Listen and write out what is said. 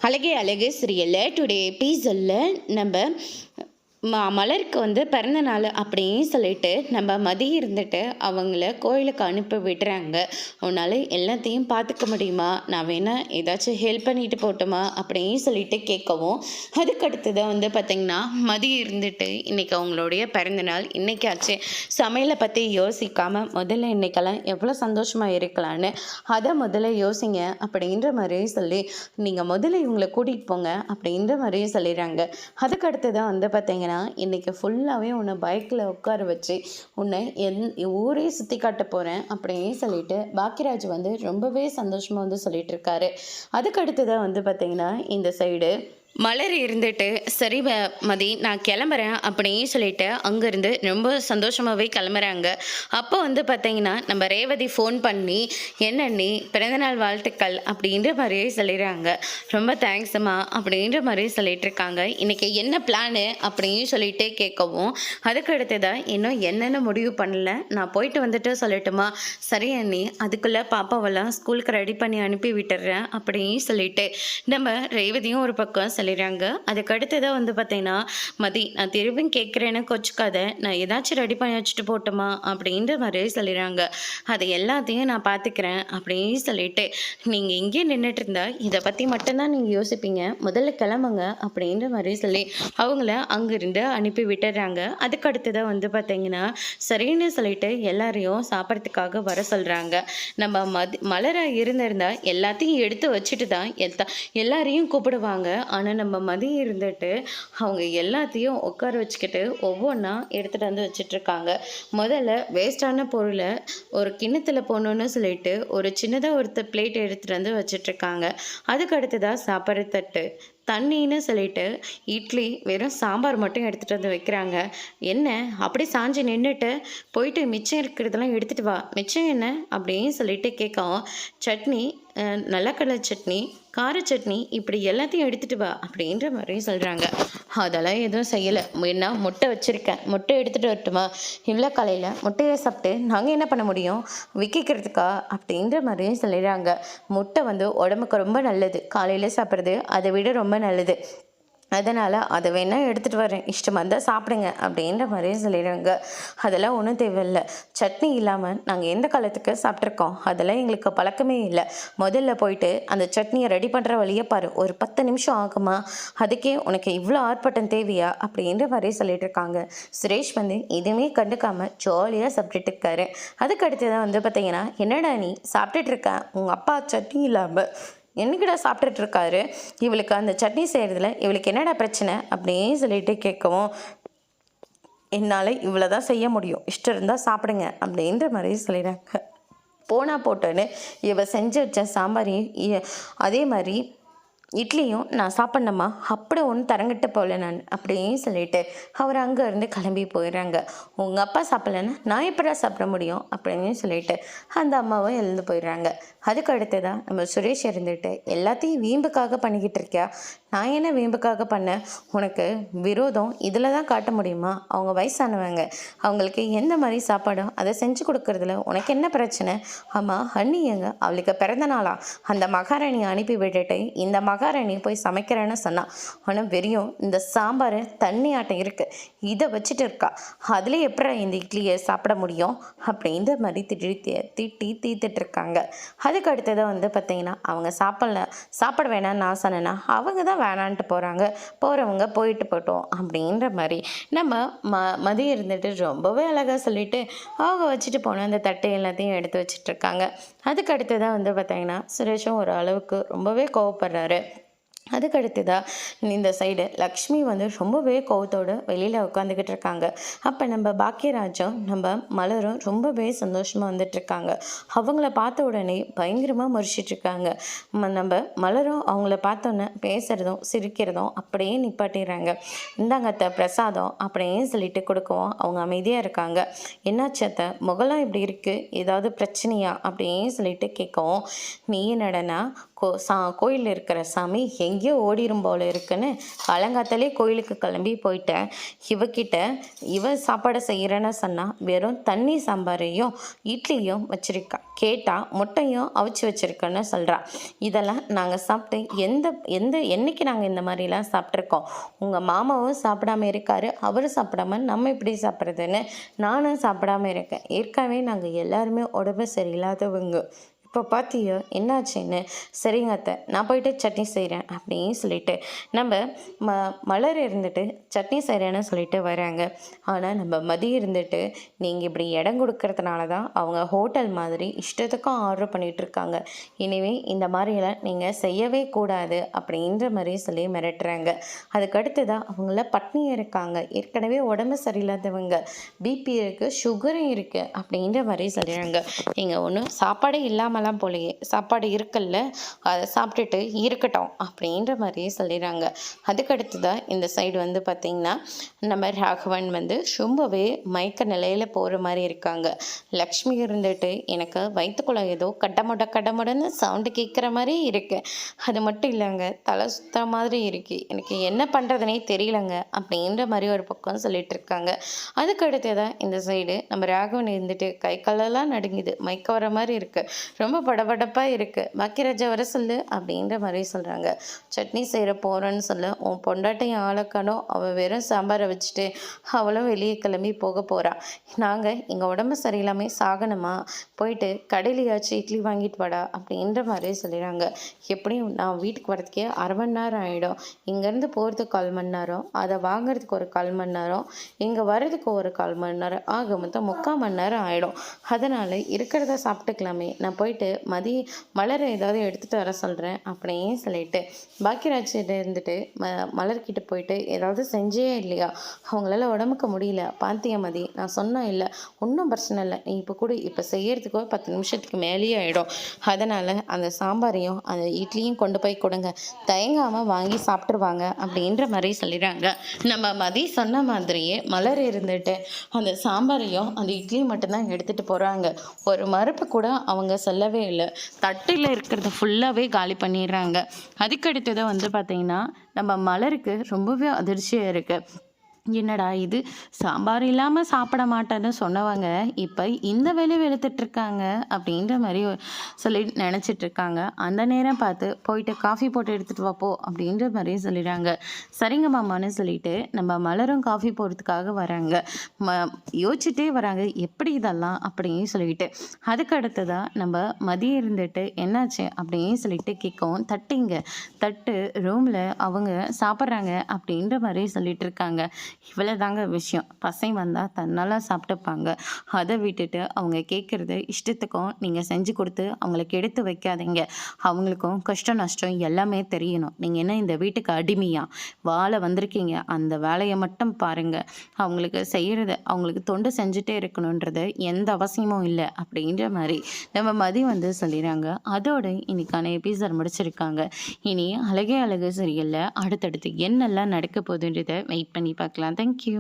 அழகே அழகு சீரியலில் டுடே எபிசோடில் நம்ம மலருக்கு வந்து பிறந்த நாள் அப்படின்னு சொல்லிட்டு நம்ம மதி இருந்துட்டு அவங்கள கோயிலுக்கு அனுப்பி விடுறாங்க. உன்னால் எல்லாத்தையும் பார்த்துக்க முடியுமா, நான் வேணா ஏதாச்சும் ஹெல்ப் பண்ணிட்டு போட்டுமா அப்படின்னு சொல்லிட்டு கேட்கவும், அதுக்கடுத்து தான் வந்து பார்த்திங்கன்னா மதி இருந்துட்டு இன்றைக்கி அவங்களுடைய பிறந்த நாள் இன்றைக்காச்சு சமையலை பற்றி யோசிக்காமல் முதல்ல இன்றைக்கெல்லாம் எவ்வளோ சந்தோஷமாக இருக்கலான்னு அதை முதல்ல யோசிங்க அப்படின்ற மாதிரி சொல்லி நீங்கள் முதல்ல இவங்களை கூட்டிகிட்டு போங்க அப்படின்ற மாதிரி சொல்லிடுறாங்க. அதுக்கடுத்து தான் வந்து பார்த்திங்கன்னா இன்னைக்கு ஃபுல்லாகவே உன்னை பைக்கில் உட்கார வச்சு உன்னை ஊரே சுற்றி காட்ட போகிறேன் அப்படின்னு சொல்லிட்டு பாக்கியராஜ் வந்து ரொம்பவே சந்தோஷமாக வந்து சொல்லிட்டு இருக்காரு. அதுக்கடுத்து தான் வந்து பார்த்திங்கன்னா இந்த சைடு மலர் இருந்துட்டு சரி மதி நான் கிளம்புறேன் அப்படின்னு சொல்லிட்டு அங்கேருந்து ரொம்ப சந்தோஷமாகவே கிளம்புறாங்க. அப்போ வந்து பார்த்தீங்கன்னா நம்ம ரேவதி ஃபோன் பண்ணி என்ன நீ பிறந்தநாள் வாழ்த்துக்கள் அப்படின்ற மாதிரியே சொல்லிடுறாங்க. ரொம்ப தேங்க்ஸ்மா அப்படின்ற மாதிரி சொல்லிட்டு இருக்காங்க. இன்றைக்கி என்ன பிளானு அப்படின்னு சொல்லிட்டு கேட்கவும், அதுக்கு அடுத்ததான் இன்னும் என்னென்ன முடிவு பண்ணல, நான் போயிட்டு வந்துட்டு சொல்லட்டுமா, சரி அண்ணி அதுக்குள்ளே பாப்பாவெல்லாம் ஸ்கூலுக்கு ரெடி பண்ணி அனுப்பி விட்டுடுறேன் அப்படின்னு சொல்லிட்டு நம்ம ரேவதியும் ஒரு பக்கம் சொல்லிடுறாங்க. அதுக்கு அடுத்ததான் வந்து பார்த்தீங்கன்னா மதி நான் திரும்பியும் கேட்குறேன்னு கொச்சுக்காத, நான் ஏதாச்சும் ரெடி பண்ணி வச்சுட்டு போட்டோமா அப்படின்ற மாதிரி சொல்லிடுறாங்க. அதை எல்லாத்தையும் நான் பார்த்துக்கிறேன் அப்படின்னு சொல்லிட்டு நீங்கள் இங்கே நின்றுட்டு இருந்தா இதை பற்றி மட்டும்தான் நீங்கள் யோசிப்பீங்க, முதல்ல கிளம்புங்க அப்படின்ற மாதிரி சொல்லி அவங்கள அங்கிருந்து அனுப்பி விட்டுடுறாங்க. அதுக்கு அடுத்ததான் வந்து பார்த்தீங்கன்னா சரின்னு சொல்லிட்டு எல்லாரையும் சாப்பிட்றதுக்காக வர சொல்கிறாங்க. நம்ம மலராக இருந்திருந்தா எல்லாத்தையும் எடுத்து வச்சுட்டு தான் எல்லாரையும் கூப்பிடுவாங்க. ஆனால் நம்ம மதி இருந்துட்டு அவங்க எல்லாத்தையும் உட்கார வச்சுக்கிட்டு ஒவ்வொன்றா எடுத்துகிட்டு வந்து வச்சிட்ருக்காங்க. முதல்ல வேஸ்டான பொருளை ஒரு கிண்ணத்தில் போடணுன்னு சொல்லிட்டு ஒரு சின்னதாக ஒருத்தர் பிளேட் எடுத்துகிட்டு வந்து வச்சிட்ருக்காங்க. அதுக்கு அடுத்ததாக சாப்பாடு தட்டு தண்ணின்னு சொல்லிட்டு இட்லி வெறும் சாம்பார் மட்டும் எடுத்துகிட்டு வந்து வைக்கிறாங்க. என்ன அப்படி சாஞ்சு நின்றுட்டு போயிட்டு மிச்சம் இருக்கிறதெல்லாம் எடுத்துகிட்டு வா, மிச்சம் என்ன அப்படின்னு சொல்லிட்டு கேட்கவும், சட்னி நிலக்கடலை சட்னி கார சட்னி இப்படி எல்லாத்தையும் எடுத்துகிட்டு வா அப்படின்ற மாதிரியும் சொல்கிறாங்க. அதெல்லாம் எதுவும் செய்யலை, என்ன முட்டை வச்சுருக்கேன், முட்டை எடுத்துகிட்டு வரட்டுமா, இவ்வளோ காலையில் முட்டையை சாப்பிட்டு நாங்கள் என்ன பண்ண முடியும் விற்கிறதுக்கா அப்படின்ற மாதிரியும் சொல்லிடுறாங்க. முட்டை வந்து உடம்புக்கு ரொம்ப நல்லது, காலையில் சாப்பிட்றது அதை விட ரொம்ப நல்லது, அதனால் அதை வேணால் எடுத்துகிட்டு வரேன், இஷ்டமாக இருந்தால் சாப்பிடுங்க அப்படின்ற மாதிரியே சொல்லிடுறாங்க. அதெல்லாம் ஒன்றும் தேவையில்லை, சட்னி இல்லாமல் நாங்கள் எந்த காலத்துக்கு சாப்பிட்ருக்கோம், அதெல்லாம் எங்களுக்கு பழக்கமே இல்லை, முதல்ல போயிட்டு அந்த சட்னியை ரெடி பண்ணுற வழியை பாரு, ஒரு 10 நிமிஷம் ஆகுமா, அதுக்கே உனக்கு இவ்வளோ ஆர்ப்பாட்டம் தேவையா அப்படின்ற மாதிரியே சொல்லிட்டு இருக்காங்க. சுரேஷ் வந்து எதுவுமே கண்டுக்காமல் ஜாலியாக சாப்பிட்டுட்டு இருக்காரு. அதுக்கு அடுத்து தான் வந்து பார்த்தீங்கன்னா என்னடா நீ சாப்பிட்டுட்டு இருக்க, உங்கள் அப்பா சட்னி இல்லாமல் என்னைக்கிட்ட சாப்பிட்டுட்டு இருக்காரு, இவளுக்கு அந்த சட்னி செய்கிறதுல இவளுக்கு என்னடா பிரச்சனை அப்படின்னு சொல்லிட்டு கேட்கவும், என்னால் இவ்வளோ தான் செய்ய முடியும், இஷ்டம் இருந்தால் சாப்பிடுங்க அப்படின்ற மாதிரி சொல்லிடுறாங்க. போனா போட்டோன்னு இவ செஞ்சு வச்ச சாம்பாரையும் அதே மாதிரி இட்லியும் நான் சாப்பிட்ணுமா, அப்படி ஒன்று தரங்கிட்டு போகல நான் அப்படின்னு சொல்லிட்டு அவர் அங்கேருந்து கிளம்பி போயிடுறாங்க. உங்கள் அப்பா சாப்பிட்லன்னா நான் எப்படா சாப்பிட முடியும் அப்படின்னு சொல்லிட்டு அந்த அம்மாவும் எழுந்து போயிடுறாங்க. அதுக்கு அடுத்ததான் நம்ம சுரேஷ் இருந்துட்டு எல்லாத்தையும் வீம்புக்காக பண்ணிக்கிட்டு இருக்கியா, நான் என்ன வீம்புக்காக பண்ணேன், உனக்கு விரோதம் இதில் தான் காட்ட முடியுமா, அவங்க வயசானவங்க, அவங்களுக்கு எந்த மாதிரி சாப்பாடோ அதை செஞ்சு கொடுக்கறதுல உனக்கு என்ன பிரச்சனை, ஆமாம் ஹன்னி எங்க, அவளுக்கு பிறந்த நாளா, அந்த மகாராணியை அனுப்பி விட்டுட்டு இந்த மகாராணி போய் சமைக்கிறேன்னு சொன்னா, ஆனால் வெறியும் இந்த சாம்பார் தண்ணி ஆட்டம் இருக்குது, இதை வச்சுட்டு இருக்கா, அதில் எப்படி இந்த இட்லியை சாப்பிட முடியும் அப்படின்ற மாதிரி தீத்துட்டு இருக்காங்க. அதுக்கு அடுத்ததை வந்து பார்த்திங்கன்னா அவங்க சாப்பிட வேணான்னு நான் சொன்னேன்னா அவங்க தான் வேணான்ட்டு போகிறாங்க, போகிறவங்க போயிட்டு போட்டோம் அப்படின்ற மாதிரி நம்ம மதி இருந்துட்டு ரொம்பவே அழகாக சொல்லிவிட்டு அவங்க வச்சுட்டு போன அந்த தட்டை எல்லாத்தையும் எடுத்து வச்சிட்ருக்காங்க. அதுக்கு அடுத்ததான் வந்து பார்த்திங்கன்னா சுரேஷும் ஒரு அளவுக்கு ரொம்பவே கோவப்படுறாரு. அதுக்கடுத்து தான் இந்த சைடு லக்ஷ்மி வந்து ரொம்பவே கோவத்தோடு வெளியில் உட்காந்துக்கிட்டு இருக்காங்க. அப்போ நம்ம பாக்கியராஜும் நம்ம மலரும் ரொம்பவே சந்தோஷமாக வந்துட்டுருக்காங்க. அவங்கள பார்த்த உடனே பயங்கரமாக முறிச்சிட்ருக்காங்க. நம்ம மலரும் அவங்கள பார்த்தோன்னே பேசுகிறதும் சிரிக்கிறதும் அப்படியே நிப்பாட்டிடுறாங்க. இந்தாங்க அத்தை பிரசாதம் அப்படியே சொல்லிட்டு கொடுக்கவும் அவங்க அமைதியாக இருக்காங்க. என்னாச்சு அத்தை முகலாம் இப்படி இருக்குது, ஏதாவது பிரச்சனையா அப்படின்னு சொல்லிட்டு கேட்கவும், நீ என்னடனா கோயிலில் இருக்கிற சாமி எங்கேயோ ஓடிரும் போல இருக்குன்னு காலங்காத்தாலே கோயிலுக்கு கிளம்பி போயிட்டேன். இவ சாப்பாடை செய்கிறேன்னு சொன்னால் வெறும் தண்ணி சாம்பாரையும் இட்லியும் வச்சுருக்கா. கேட்டால் முட்டையும் அவிச்சு வச்சுருக்கேன்னு சொல்கிறா. இதெல்லாம் நாங்கள் சாப்பிட்டு என்னைக்கு நாங்கள் இந்த மாதிரிலாம் சாப்பிட்ருக்கோம்? உங்கள் மாமாவும் சாப்பிடாம இருக்காரு, அவரும் சாப்பிடாம நம்ம எப்படி சாப்பிட்றதுன்னு நானும் சாப்பிடாம இருக்கேன். ஏற்கனவே நாங்கள் எல்லாருமே உடம்பு சரியில்லாதவங்க. இப்போ பார்த்தியோ என்னாச்சுன்னு. சரிங்க அத்தை, நான் போயிட்டு சட்னி செய்கிறேன் அப்படின்னு சொல்லிட்டு நம்ம மலர் இருந்துட்டு சட்னி செய்கிறேன்னு சொல்லிட்டு வராங்க. ஆனால் நம்ம மதி இருந்துட்டு நீங்கள் இப்படி இடம் கொடுக்கறதுனால தான் அவங்க ஹோட்டல் மாதிரி இஷ்டத்துக்கும் ஆர்டர் பண்ணிகிட்ருக்காங்க. இனிமே இந்த மாதிரியெல்லாம் நீங்கள் செய்யவே கூடாது அப்படின்ற மாதிரி சொல்லி மிரட்டுறாங்க. அதுக்கடுத்து தான் அவங்கள பட்னி இருக்காங்க, ஏற்கனவே உடம்பு சரியில்லாதவங்க, பிபி இருக்குது, சுகரும் இருக்குது அப்படின்ற மாதிரி சொல்கிறாங்க. நீங்கள் ஒன்றும் சாப்பாடே இல்லாமல் போலையே, சாப்பாடு இருக்குல்ல, அதை சாப்பிட்டுட்டு இருக்கட்டும் அப்படின்ற மாதிரியே சொல்லிடுறாங்க. அதுக்கடுத்து தான் இந்த சைடு வந்து பார்த்திங்கன்னா நம்ம ராகவன் வந்து ரொம்பவே மயக்க நிலையில் போகிற மாதிரி இருக்காங்க. லக்ஷ்மி இருந்துட்டு எனக்கு வயிற்றுக்குள்ள ஏதோ கடமுடன்னு சவுண்டு கேட்குற மாதிரி இருக்குது, அது மட்டும் இல்லைங்க தலை சுத்த மாதிரி இருக்குது, எனக்கு என்ன பண்ணுறதுனே தெரியலங்க அப்படின்ற மாதிரி ஒரு பக்கம் சொல்லிட்டு இருக்காங்க. அதுக்கடுத்து தான் இந்த சைடு நம்ம ராகவன் இருந்துட்டு கை காலெல்லாம் நடுங்குது, மயக்க வர மாதிரி இருக்குது, ரொம்ப படபடப்பாக இருக்குது, பாக்கியராஜா வர சொல்லு அப்படின்ற மாதிரி சொல்கிறாங்க. சட்னி செய்கிற போகிறேன்னு சொல்ல, உன் பொண்டாட்டையும் ஆளக்கணும், அவள் வெறும் சாம்பாரை வச்சுட்டு அவளும் வெளியே கிளம்பி போக போகிறான். நாங்கள் எங்கள் உடம்பு சரியில்லாமல் சாகணுமா, போயிட்டு கடையிலையாச்சும் இட்லி வாங்கிட்டு வாடா அப்படின்ற மாதிரி சொல்லிடுறாங்க. எப்படியும் நான் வீட்டுக்கு வரதுக்கே 1/2 மணி நேரம் ஆகிடும், இங்கேருந்து போகிறதுக்கு 1/4 மணி நேரம், அதை வாங்குறதுக்கு ஒரு 1/4 மணி நேரம், இங்கே வர்றதுக்கு ஒரு 1/4 மணி நேரம், ஆக மொத்தம் 3/4 மணி நேரம் ஆகிடும். அதனால் இருக்கிறத சாப்பிட்டுக்கலாமே, நான் போயிட்டு மலரை ஏதாவது எடுத்துகிட்டு வர சொல்கிறேன் அப்படின்னு சொல்லிட்டு பாக்கியராஜிட்ட இருந்துட்டு மலர்கிட்ட போயிட்டு ஏதாவது செஞ்சே இல்லையா, அவங்களால உடம்புக்கு முடியல, பாத்தியா மதி, நான் சொன்னேன் இல்லை ஒன்றும் பிரச்சனை இல்லை, நீ இப்போ கூட இப்போ செய்யறதுக்கோ 10 நிமிஷத்துக்கு மேலேயே ஆகிடும், அதனால் அந்த சாம்பாரையும் அந்த இட்லியும் கொண்டு போய் கொடுங்க, தயங்காமல் வாங்கி சாப்பிட்ருவாங்க அப்படின்ற மாதிரி சொல்லிடுறாங்க. நம்ம மதி சொன்ன மாதிரியே மலர் இருந்துட்டு அந்த சாம்பாரையும் அந்த இட்லியும் மட்டும்தான் எடுத்துகிட்டு போகிறாங்க. ஒரு மறுப்பு கூட அவங்க சொல்லவே இல்லை, தட்டில் இருக்கிறத ஃபுல்லாகவே காலி பண்ணிடுறாங்க. அதுக்கடுத்தது வந்து பார்த்திங்கன்னா நம்ம மலருக்கு ரொம்பவே அதிர்ச்சியாக இருக்குது. என்னடா இது, சாம்பார் இல்லாமல் சாப்பிட மாட்டேன்னு சொன்னவங்க இப்போ இந்த வேலை வெளுத்துட்ருக்காங்க அப்படின்ற மாதிரி சொல்லி நினச்சிட்ருக்காங்க. அந்த நேரம் பார்த்து போயிட்டு காஃபி போட்டு எடுத்துகிட்டு வாப்போ அப்படின்ற மாதிரி சொல்லிடுறாங்க. சரிங்க மாமான்னு சொல்லிட்டு நம்ம மலரும் காஃபி போடுறதுக்காக வராங்க. யோசிச்சுட்டே வராங்க எப்படி இதெல்லாம் அப்படின்னு சொல்லிட்டு. அதுக்கு அடுத்ததான் நம்ம மதியம் இருந்துட்டு என்னாச்சு அப்படின்னு சொல்லிட்டு கேட்கவும், தட்டு ரூமில் அவங்க சாப்பிட்றாங்க அப்படின்ற மாதிரி சொல்லிட்டு இருக்காங்க. இவ்வளோ தாங்க விஷயம், பசங்க வந்தால் தன்னால் சாப்பிட்டுப்பாங்க, அதை விட்டுட்டு அவங்க கேட்குறது இஷ்டத்துக்கும் நீங்கள் செஞ்சு கொடுத்து அவங்களுக்கு எடுத்து வைக்காதீங்க, அவங்களுக்கும் கஷ்டம் நஷ்டம் எல்லாமே தெரியணும். நீங்கள் என்ன இந்த வீட்டுக்கு அடிமையா வாழ வந்திருக்கீங்க, அந்த வேலையை மட்டும் பாருங்கள், அவங்களுக்கு செய்கிறது அவங்களுக்கு தொண்டு செஞ்சுட்டே இருக்கணுன்றது எந்த அவசியமும் இல்லை அப்படின்ற மாதிரி நம்ம மதி வந்து சொல்லிடுறாங்க. அதோட இன்னைக்கான எபிசோட் முடிச்சிருக்காங்க. இனி அழகே அழகு சீரியல்ல அடுத்தடுத்து என்னெல்லாம் நடக்க போகுதுன்றதை வெயிட் பண்ணி பார்க்கலாம். தேங்க்யூ.